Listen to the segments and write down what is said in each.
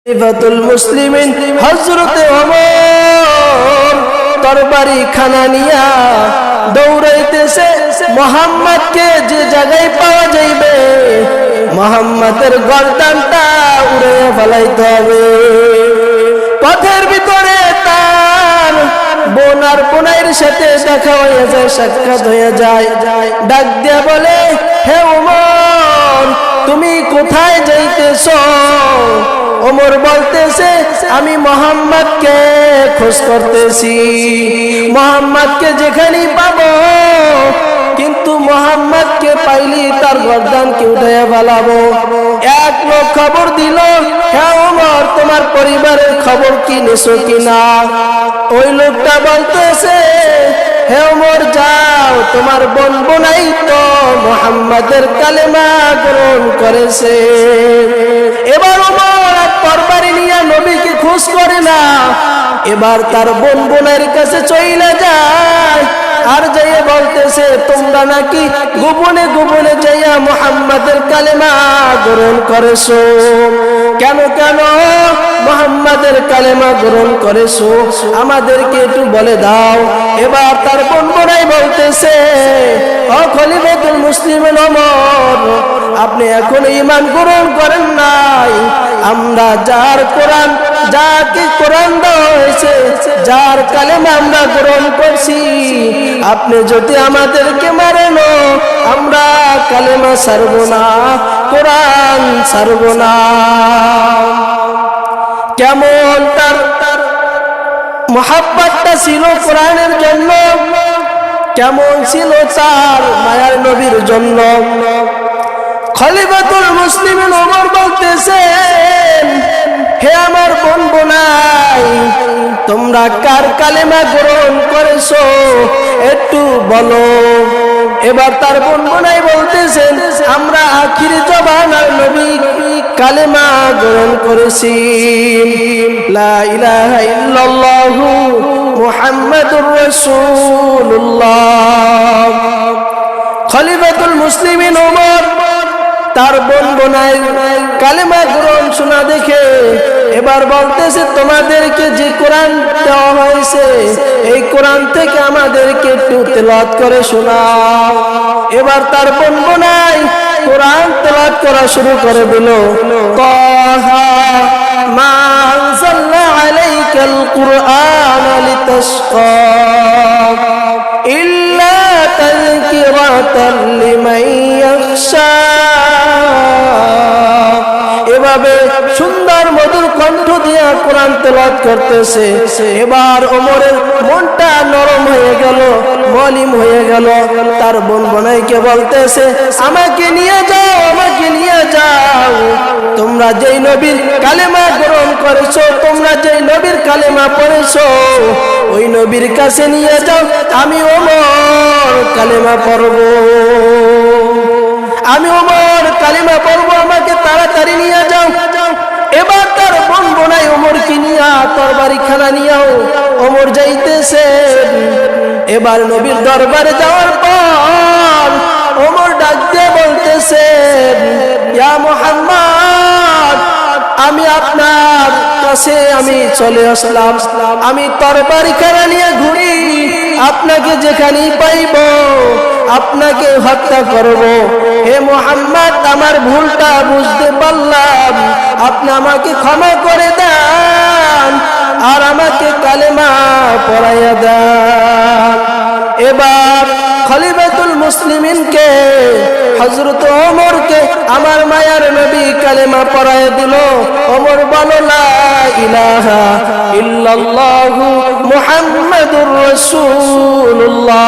খলিফাতুল মুসলিমিন হযরতে ওমর তরবারি খানা নিয়া দৌড়াইতেছে মুহাম্মদকে যে জায়গায় পাওয়া যাইবে মুহাম্মদের গর্দানটা উড়িয়ে ফেলাইতে হবে। পথের ভিতরে তার বোন আর বোনের সাথে দেখা হয়ে যায়, সাক্ষাৎ হয়ে যায়। ডাক দিয়া বলে, হে ওমর তুমি কোথায় যাইতেছো? ওমর বলতেছে, আমি মুহাম্মদকে খোঁজ করতেছি, মুহাম্মদকে যেখানেই পাবো, কিন্তু মুহাম্মদকে পাইলি তার গর্দানকে উঠাইয়া ফেলাবো। এক লোক খবর দিল, হ্যাঁ ওমর তোমার পরিবারের খবর কি নিছো কিনা? ওই লোকটা বলতেছে, হে ওমর যাও, তোমার বোন বোনাই তো মুহাম্মাদের কালেমা গ্রহণ করেছে। এবার ওমর আর তরবারি নিয়ে নবীকে খোঁজ করে না, এবার তার বোন বোনের কাছে চলে যায় আর যাইয়া বলতেছে, তোমরা নাকি গোপনে গোপনে যাইয়া মুহাম্মাদের কালেমা গ্রহণ করেছো। কেন কেন মুহাম্মাদের কালেমা গ্রহণ করেছো আমাদেরকে একটু বলে দাও। এবার তার বোন বোনাই বলতেছে, ও খলিফাতুল মুসলিমিন ওমর, আপনি এখন ঈমান গ্রহণ করেন নাই। আমরা যার কোরআন, যাকে কোরআন দেওয়া হয়েছে, যার কালেমা আমরা গ্রহণ করছি, আপনি যদি আমাদেরকে মারেন আমরা কালেমা ছাড়ব না, কোরআন ছাড়ব না। কেমন তার মহাব্বতটা ছিল কোরআনের জন্য, কেমন ছিল তার মায়ার নবীর জন্য। খলিফাতুল মুসলিমিন ওমর বলতেছেন, হে আমার বোন বোনাই, তোমরা কার কালেমা গ্রহণ করেছো একটু বলো। এবার তার বোন বোনাই বলতেছেন, আমরা আখির জবানার নবী কালেমা গ্রহণ করেছি, লা ইলাহা ইল্লাল্লাহু মুহাম্মাদুর রাসূলুল্লাহ। খলিফাতুল মুসলিমিন ওমর তার বোন বোনাই কালেমা গ্রহণ শোনা দেখে এবার বলতেছে, তোমাদেরকে যে কোরআন দেওয়া হয়েছে এই কোরআন থেকে আমাদেরকে একটু তেলাওয়াত করে শোনাও। এবার তার বোন বোনাই কোরআন তেলাওয়াত করা শুরু করে দিল। তাহা মা আনজালনা আলাইকাল কুরআনা লিতাশকা ইল্লা তাযকিরাতাল লিমান ইয়াখশা। এভাবে সুন্দর মধুর কণ্ঠ দিয়া কোরআন তেলাওয়াত করতেছে। এবার ওমরের মনটা নরম হয়ে গেল, মলিন হয়ে গেল। তার বোন বোনাইকে বলতেছে, আমাকে নিয়ে যাও, আমাকে নিয়ে যাও, তোমরা যেই নবীর কালেমা গ্রহণ করেছো, তোমরা যেই নবীর কালেমা পড়েছো ওই নবীর কাছে নিয়ে যাও, আমি ওমর কালেমা পড়বো, আমি ওমর কালেমা পড়বো, আমাকে তাড়াতাড়ি নিয়ে যাও। এবার তার বোন বোনাই ওমরকে নিয়া তরবারি খানা নিয়াও ওমর যাইতেছে। এবার নবীর দরবারে যাওয়ার পর ওমর ডাক দিয়ে বলতেছে, ইয়া মুহাম্মদ, আমি আপনার কাছে আমি চলে আসলাম, আমি তরবারি খানা নিয়ে ঘুরি, আপনাকে যেখানেই পাইব আপনাকে হত্যা করব। হে মুহাম্মদ, আমার ভুলটা বুঝতে পারলাম, আপনি আমাকে ক্ষমা করে দেন আর আমাকে কালেমা পড়াইয়া দেন। এবার খলিফাতুল মুসলিমিনকে হযরত ওমরকে আমার মায়ার নবী কালেমা পড়াইয়া দিল। ওমর বলো, লা ইলাহা ইল্লাল্লাহু মুহাম্মাদুর রাসূলুল্লাহ।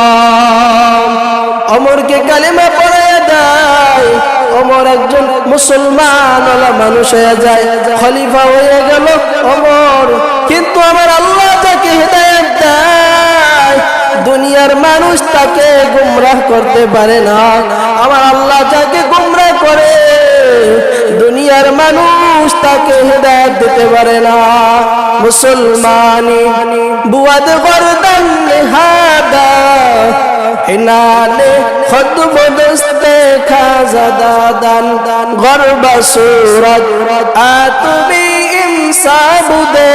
ওমরকে কালেমা পড়াইয়া দেয়। ওমর একজন মুসলমান মানুষ হয়ে যায়, খলিফা হয়ে গেল ওমর। কিন্তু আমার আল্লাহ তাকে হিদায়াত দেয়, দুনিয়ার মানুষ তাকে গুমরাহ করতে পারে না। আমার আল্লাহ যাকে গুমরাহ করে দুনিয়ার মানুষ তাকে হিদায়াত দিতে পারে না। মুসলমানি বুয়াদ গর্দান নেহাদা হিনালে খুতব দস্তে খাজা দাদান গরবা সুরত আতুবি साबुदे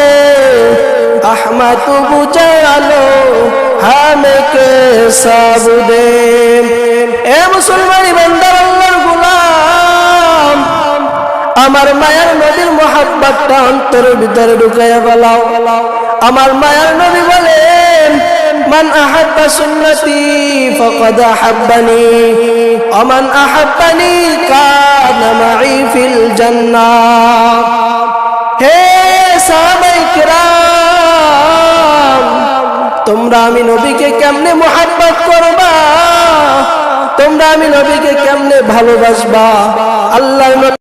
अहमद बुझालो हमें के साबुदे। ए मुसलमानी बंदा अल्लाहर गुलाम, আমার মায়ার নবীর মোহাব্বতটা অন্তরের ভিতরে ঢুকাইয়া ফেলাও। আমার মায়ার নবী বলেন, মান আহাব্বা সুন্নতি ফাকাদ আহাব্বানি ওয়া মান আহাব্বানি কানা মাই ফিল জান্নাহ। হে সাহাবায়ে কিরাম, তোমরা আমি নবীকে কেমনে মোহাব্বত করবা, তোমরা আমি নবীকে কেমনে ভালোবাসবা? আল্লাহর